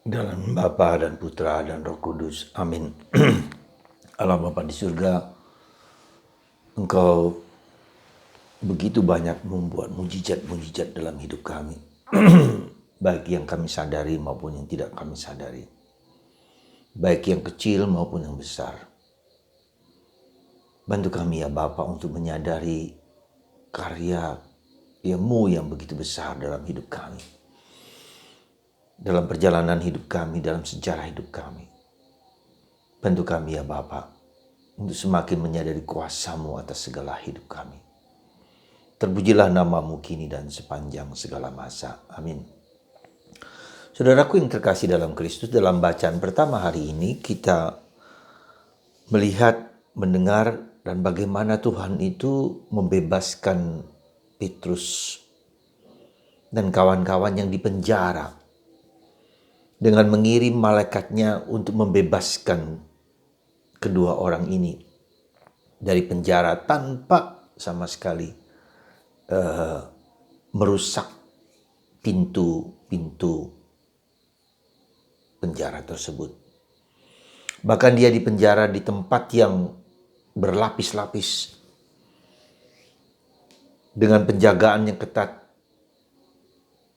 Dalam Bapa dan Putra dan Roh Kudus. Amin. Allah Bapa di surga, Engkau begitu banyak membuat mujizat-mujizat dalam hidup kami. Baik yang kami sadari maupun yang tidak kami sadari. Baik yang kecil maupun yang besar. Bantu kami ya Bapa untuk menyadari karya-Mu yang begitu besar dalam hidup kami. Dalam perjalanan hidup kami, dalam sejarah hidup kami. Bantu kami ya Bapa untuk semakin menyadari kuasa-Mu atas segala hidup kami. Terpujilah nama-Mu kini dan sepanjang segala masa. Amin. Saudaraku yang terkasih dalam Kristus, dalam bacaan pertama hari ini kita melihat, mendengar, dan bagaimana Tuhan itu membebaskan Petrus dan kawan-kawan yang dipenjara dengan mengirim malaikatnya untuk membebaskan kedua orang ini dari penjara tanpa sama sekali merusak pintu-pintu penjara tersebut. Bahkan dia dipenjara di tempat yang berlapis-lapis dengan penjagaan yang ketat,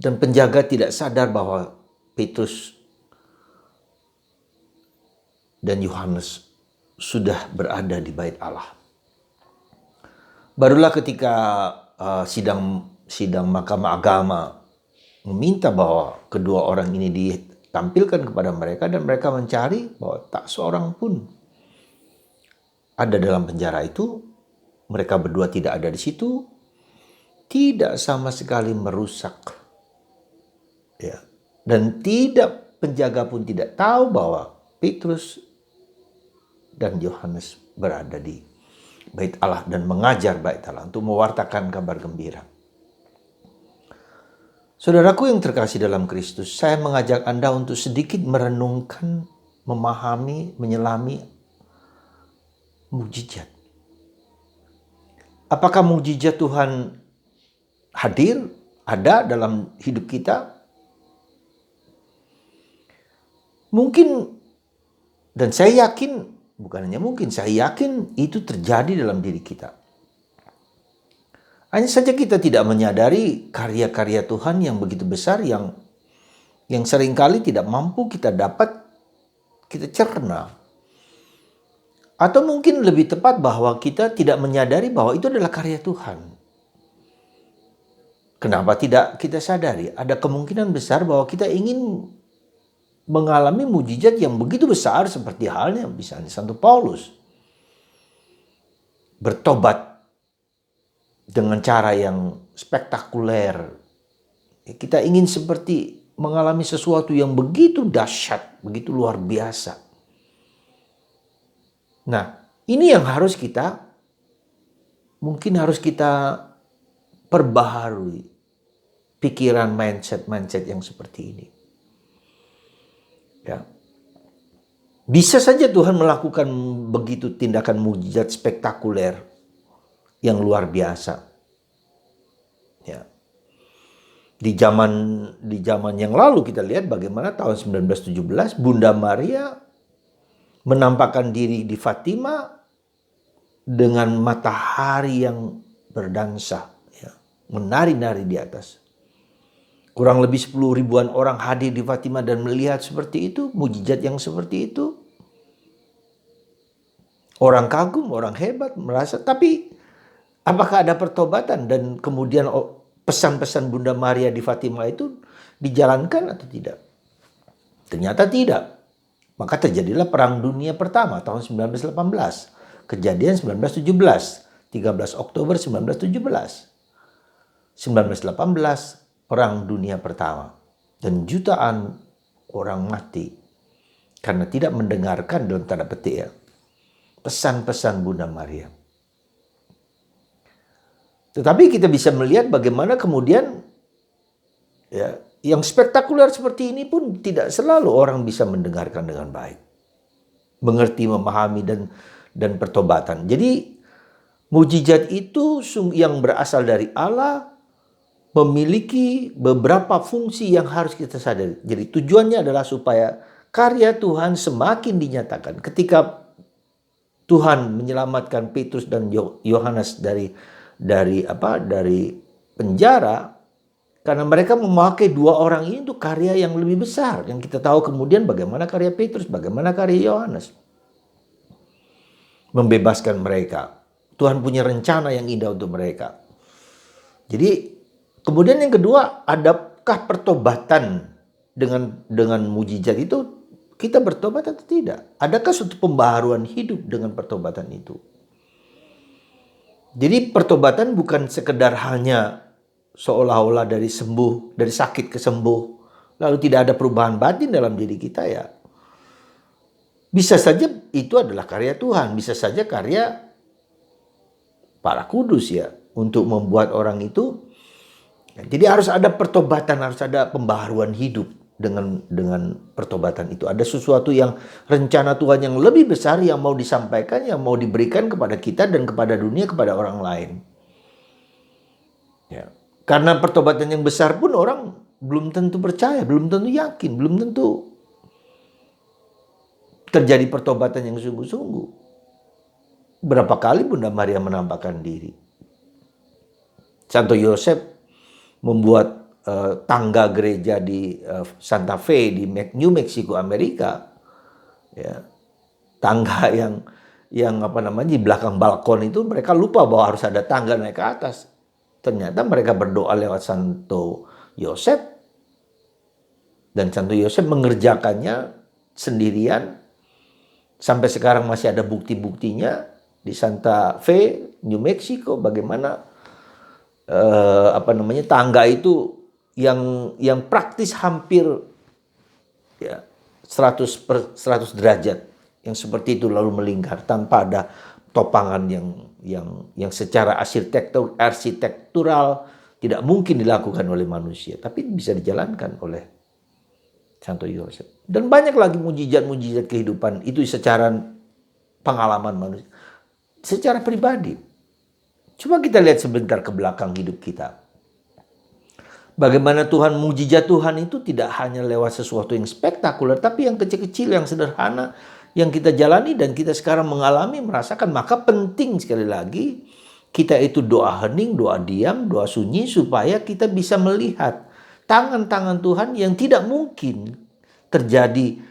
dan penjaga tidak sadar bahwa Petrus dan Yohanes sudah berada di bait Allah. Barulah ketika sidang mahkamah agama meminta bahwa kedua orang ini ditampilkan kepada mereka, dan mereka mencari bahwa tak seorang pun ada dalam penjara itu. Mereka berdua tidak ada di situ, tidak sama sekali merusak, ya. Dan penjaga pun tidak tahu bahwa Petrus dan Yohanes berada di bait Allah dan mengajar bait Allah untuk mewartakan kabar gembira. Saudaraku yang terkasih dalam Kristus, saya mengajak Anda untuk sedikit merenungkan, memahami, menyelami mujizat. Apakah mujizat Tuhan hadir, ada dalam hidup kita? Mungkin, dan saya yakin, bukan hanya mungkin, saya yakin itu terjadi dalam diri kita. Hanya saja kita tidak menyadari karya-karya Tuhan yang begitu besar, yang seringkali tidak mampu kita cerna. Atau mungkin lebih tepat bahwa kita tidak menyadari bahwa itu adalah karya Tuhan. Kenapa tidak kita sadari? Ada kemungkinan besar bahwa kita ingin mengalami mujizat yang begitu besar, seperti halnya misalnya Santo Paulus bertobat dengan cara yang spektakuler. Kita ingin seperti mengalami sesuatu yang begitu dahsyat, begitu luar biasa. Nah, ini yang harus kita perbaharui pikiran, mindset yang seperti ini. Ya. Bisa saja Tuhan melakukan begitu tindakan mujizat spektakuler yang luar biasa. Ya. Di zaman yang lalu kita lihat bagaimana tahun 1917 Bunda Maria menampakkan diri di Fatima dengan matahari yang berdansa, ya, menari-nari di atas. Kurang lebih 10 ribuan orang hadir di Fatima dan melihat seperti itu, mujizat yang seperti itu. Orang kagum, orang hebat, merasa. Tapi apakah ada pertobatan dan kemudian pesan-pesan Bunda Maria di Fatima itu dijalankan atau tidak? Ternyata tidak. Maka terjadilah Perang Dunia Pertama tahun 1918. Kejadian 1917. 13 Oktober 1917. 1918. Perang Dunia Pertama, dan jutaan orang mati karena tidak mendengarkan, dalam tanda petik ya, pesan-pesan Bunda Maria. Tetapi kita bisa melihat bagaimana kemudian, ya, yang spektakuler seperti ini pun tidak selalu orang bisa mendengarkan dengan baik, mengerti, memahami, dan pertobatan. Jadi mujizat itu yang berasal dari Allah memiliki beberapa fungsi yang harus kita sadari. Jadi tujuannya adalah supaya karya Tuhan semakin dinyatakan. Ketika Tuhan menyelamatkan Petrus dan Yohanes dari penjara, karena mereka memakai dua orang ini untuk karya yang lebih besar. Yang kita tahu kemudian bagaimana karya Petrus, bagaimana karya Yohanes. Membebaskan mereka. Tuhan punya rencana yang indah untuk mereka. Jadi kemudian yang kedua, adakah pertobatan dengan mujizat itu? Kita bertobat atau tidak? Adakah suatu pembaharuan hidup dengan pertobatan itu? Jadi pertobatan bukan sekedar hanya seolah-olah dari sakit ke sembuh, lalu tidak ada perubahan batin dalam diri kita ya. Bisa saja itu adalah karya Tuhan, bisa saja karya para kudus ya, untuk membuat orang itu. Jadi harus ada pertobatan, harus ada pembaharuan hidup dengan pertobatan itu. Ada sesuatu yang rencana Tuhan yang lebih besar yang mau disampaikan, yang mau diberikan kepada kita dan kepada dunia, kepada orang lain. Ya. Karena pertobatan yang besar pun orang belum tentu percaya, belum tentu yakin, belum tentu terjadi pertobatan yang sungguh-sungguh. Berapa kali Bunda Maria menampakkan diri. Santo Yosef membuat tangga gereja di Santa Fe di New Mexico, Amerika. Ya. Tangga yang di belakang balkon itu mereka lupa bahwa harus ada tangga naik ke atas. Ternyata mereka berdoa lewat Santo Yosef. Dan Santo Yosef mengerjakannya sendirian. Sampai sekarang masih ada bukti-buktinya di Santa Fe, New Mexico, bagaimana tangga itu yang praktis hampir ya 100 derajat yang seperti itu lalu melingkar tanpa ada topangan yang secara arsitektural tidak mungkin dilakukan oleh manusia, tapi bisa dijalankan oleh Santo Yosef. Dan banyak lagi mujizat-mujizat kehidupan itu secara pengalaman manusia, secara pribadi. Coba kita lihat sebentar ke belakang hidup kita. Bagaimana mujizat Tuhan itu tidak hanya lewat sesuatu yang spektakuler, tapi yang kecil-kecil, yang sederhana, yang kita jalani dan kita sekarang mengalami, merasakan. Maka penting sekali lagi kita itu doa hening, doa diam, doa sunyi, supaya kita bisa melihat tangan-tangan Tuhan yang tidak mungkin terjadi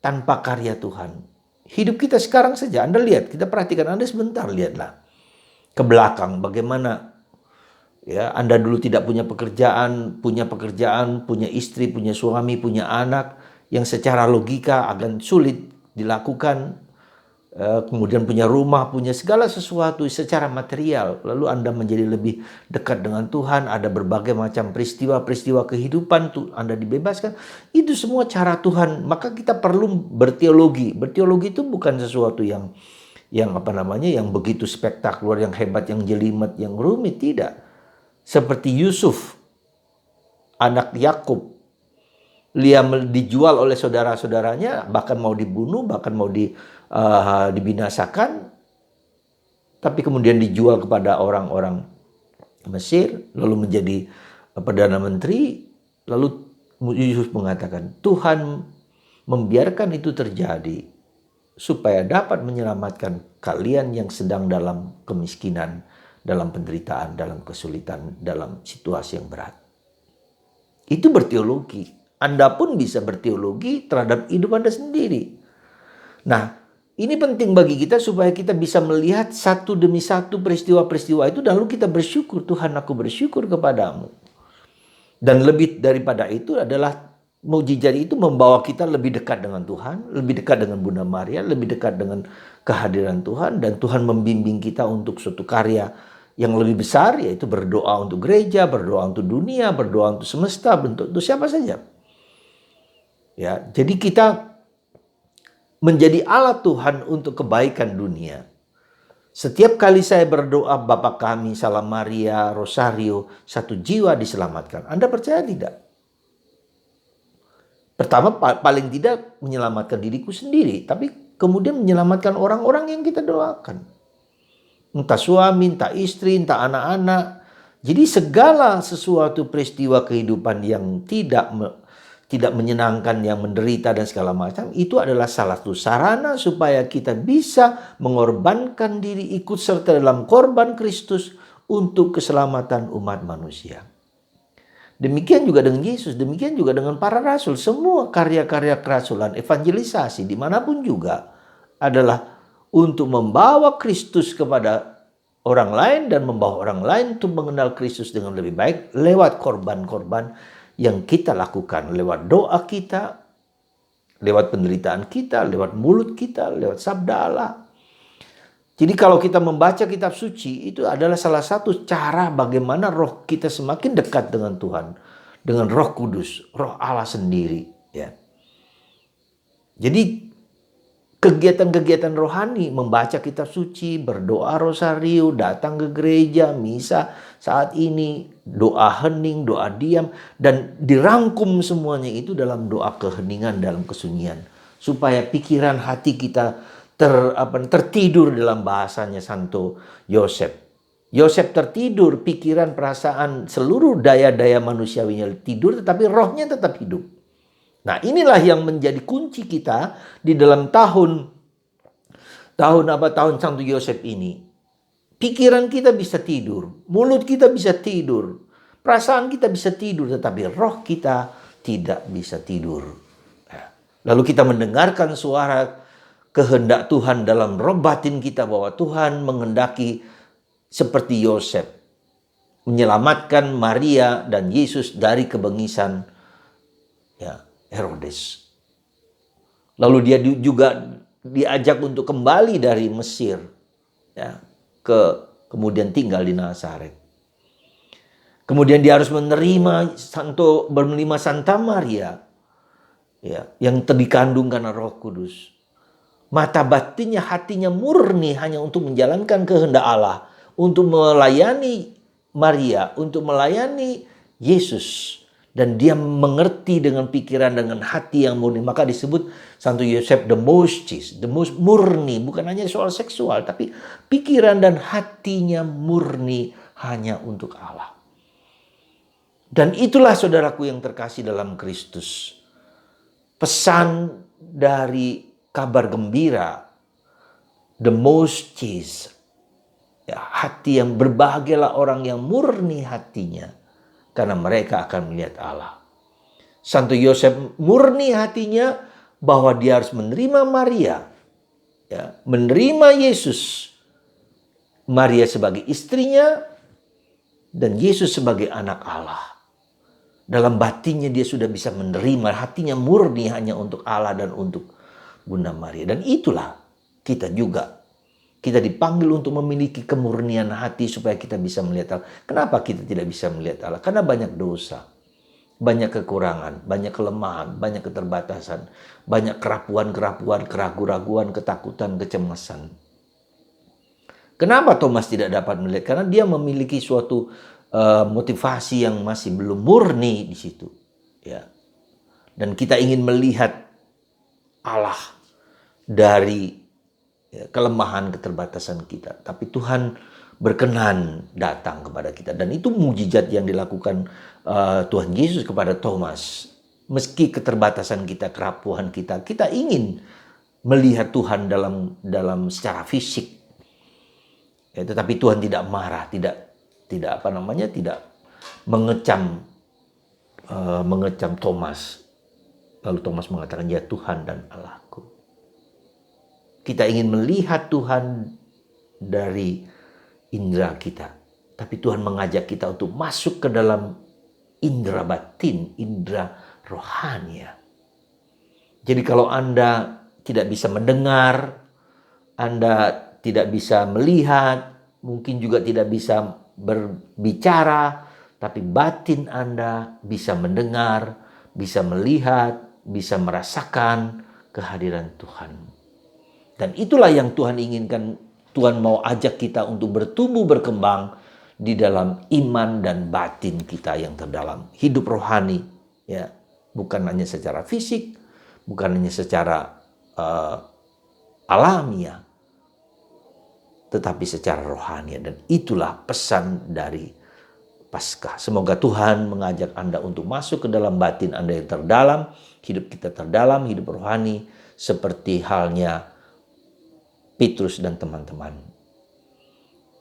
tanpa karya Tuhan. Hidup kita sekarang saja, Anda lihat, kita perhatikan, Anda sebentar lihatlah ke belakang bagaimana ya, Anda dulu tidak punya pekerjaan, punya istri, punya suami, punya anak yang secara logika akan sulit dilakukan. Kemudian punya rumah, punya segala sesuatu secara material. Lalu Anda menjadi lebih dekat dengan Tuhan. Ada berbagai macam peristiwa-peristiwa kehidupan, Anda dibebaskan. Itu semua cara Tuhan. Maka kita perlu berteologi. Berteologi itu bukan sesuatu yang begitu spektakuler, yang hebat, yang jelimet, yang rumit. Tidak. Seperti Yusuf, anak Yakub. Dia dijual oleh saudara-saudaranya, bahkan mau dibunuh, bahkan mau dibinasakan, tapi kemudian dijual kepada orang-orang Mesir, lalu menjadi perdana menteri. Lalu Yusuf mengatakan, Tuhan membiarkan itu terjadi supaya dapat menyelamatkan kalian yang sedang dalam kemiskinan, dalam penderitaan, dalam kesulitan, dalam situasi yang berat. Itu berteologi. Anda pun bisa berteologi terhadap hidup Anda sendiri. Nah, ini penting bagi kita supaya kita bisa melihat satu demi satu peristiwa-peristiwa itu, dan lalu kita bersyukur, Tuhan, aku bersyukur kepadamu. Dan lebih daripada itu adalah mujizat itu membawa kita lebih dekat dengan Tuhan, lebih dekat dengan Bunda Maria, lebih dekat dengan kehadiran Tuhan, dan Tuhan membimbing kita untuk suatu karya yang lebih besar, yaitu berdoa untuk gereja, berdoa untuk dunia, berdoa untuk semesta, untuk siapa saja. Ya, jadi kita menjadi alat Tuhan untuk kebaikan dunia. Setiap kali saya berdoa Bapa kami, Salam Maria, Rosario, satu jiwa diselamatkan. Anda percaya tidak? Pertama, paling tidak menyelamatkan diriku sendiri, tapi kemudian menyelamatkan orang-orang yang kita doakan. Entah suami, entah istri, entah anak-anak. Jadi segala sesuatu peristiwa kehidupan yang tidak menyenangkan, yang menderita dan segala macam, itu adalah salah satu sarana supaya kita bisa mengorbankan diri ikut serta dalam korban Kristus untuk keselamatan umat manusia. Demikian juga dengan Yesus, demikian juga dengan para rasul. Semua karya-karya kerasulan, evangelisasi dimanapun juga adalah untuk membawa Kristus kepada orang lain dan membawa orang lain untuk mengenal Kristus dengan lebih baik lewat korban-korban yang kita lakukan, lewat doa kita, lewat penderitaan kita, lewat mulut kita, lewat sabda Allah. Jadi kalau kita membaca kitab suci, itu adalah salah satu cara bagaimana roh kita semakin dekat dengan Tuhan, dengan Roh Kudus, Roh Allah sendiri, ya. Jadi kegiatan-kegiatan rohani, membaca kitab suci, berdoa rosario, datang ke gereja, misa saat ini, doa hening, doa diam, dan dirangkum semuanya itu dalam doa keheningan, dalam kesunyian, supaya pikiran hati kita tertidur, dalam bahasanya Santo Yosef. Yosef tertidur, pikiran, perasaan, seluruh daya-daya manusiawinya tidur, tetapi rohnya tetap hidup. Nah, inilah yang menjadi kunci kita di dalam tahun Santo Yosef ini. Pikiran kita bisa tidur, mulut kita bisa tidur, perasaan kita bisa tidur, tetapi roh kita tidak bisa tidur. Lalu kita mendengarkan suara kehendak Tuhan dalam roh batin kita, bahwa Tuhan menghendaki seperti Yosef menyelamatkan Maria dan Yesus dari kebengisan Herodes. Lalu dia juga diajak untuk kembali dari Mesir, kemudian tinggal di Nazaret. Kemudian dia harus menerima Santa Maria, yang dikandung karena Roh Kudus. Mata batinnya, hatinya murni hanya untuk menjalankan kehendak Allah, untuk melayani Maria, untuk melayani Yesus. Dan dia mengerti dengan pikiran, dengan hati yang murni. Maka disebut Santo Yosef the most murni. Bukan hanya soal seksual, tapi pikiran dan hatinya murni hanya untuk Allah. Dan itulah saudaraku yang terkasih dalam Kristus. Pesan dari kabar gembira, the most chaste, hati yang berbahagialah orang yang murni hatinya, karena mereka akan melihat Allah. Santo Yosef murni hatinya bahwa dia harus menerima Maria, menerima Yesus, Maria sebagai istrinya, dan Yesus sebagai anak Allah. Dalam batinnya dia sudah bisa menerima, hatinya murni hanya untuk Allah dan untuk Bunda Maria. Dan itulah kita juga. Kita dipanggil untuk memiliki kemurnian hati supaya kita bisa melihat Allah. Kenapa kita tidak bisa melihat Allah? Karena banyak dosa, banyak kekurangan, banyak kelemahan, banyak keterbatasan, banyak kerapuan-kerapuan, keraguan-raguan, ketakutan, kecemasan. Kenapa Thomas tidak dapat melihat? Karena dia memiliki suatu motivasi yang masih belum murni di situ. Dan kita ingin melihat Allah dari kelemahan, keterbatasan kita. Tapi Tuhan berkenan datang kepada kita. Dan itu mujizat yang dilakukan Tuhan Yesus kepada Thomas. Meski keterbatasan kita, kerapuhan kita, kita ingin melihat Tuhan dalam secara fisik. Tetapi Tuhan tidak marah, tidak mengecam Thomas. Lalu Thomas mengatakan, ya Tuhan dan Allahku. Kita ingin melihat Tuhan dari indera kita. Tapi Tuhan mengajak kita untuk masuk ke dalam indera batin, indera rohani. Jadi kalau Anda tidak bisa mendengar, Anda tidak bisa melihat, mungkin juga tidak bisa berbicara, tapi batin Anda bisa mendengar, bisa melihat, bisa merasakan kehadiran Tuhan. Dan itulah yang Tuhan inginkan. Tuhan mau ajak kita untuk bertumbuh berkembang di dalam iman dan batin kita yang terdalam. Hidup rohani, bukan hanya secara fisik, bukan hanya secara alamiah, tetapi secara rohani. Dan itulah pesan dari Paskah. Semoga Tuhan mengajak Anda untuk masuk ke dalam batin Anda yang terdalam, hidup kita terdalam, hidup rohani, seperti halnya Petrus dan teman-teman.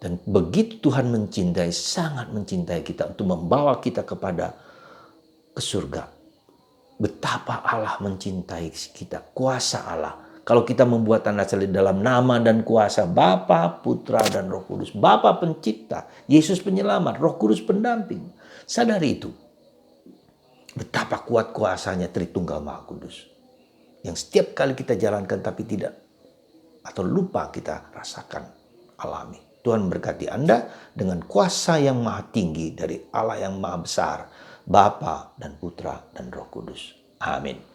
Dan begitu Tuhan mencintai, sangat mencintai kita untuk membawa kita ke surga. Betapa Allah mencintai kita, kuasa Allah. Kalau kita membuat tanda salib dalam nama dan kuasa Bapa, Putra, dan Roh Kudus. Bapa pencipta, Yesus penyelamat, Roh Kudus pendamping. Sadari itu. Betapa kuat kuasanya Tritunggal Maha Kudus. Yang setiap kali kita jalankan tapi tidak atau lupa kita rasakan, alami. Tuhan berkati Anda dengan kuasa yang maha tinggi dari Allah yang maha besar, Bapa dan Putra dan Roh Kudus. Amin.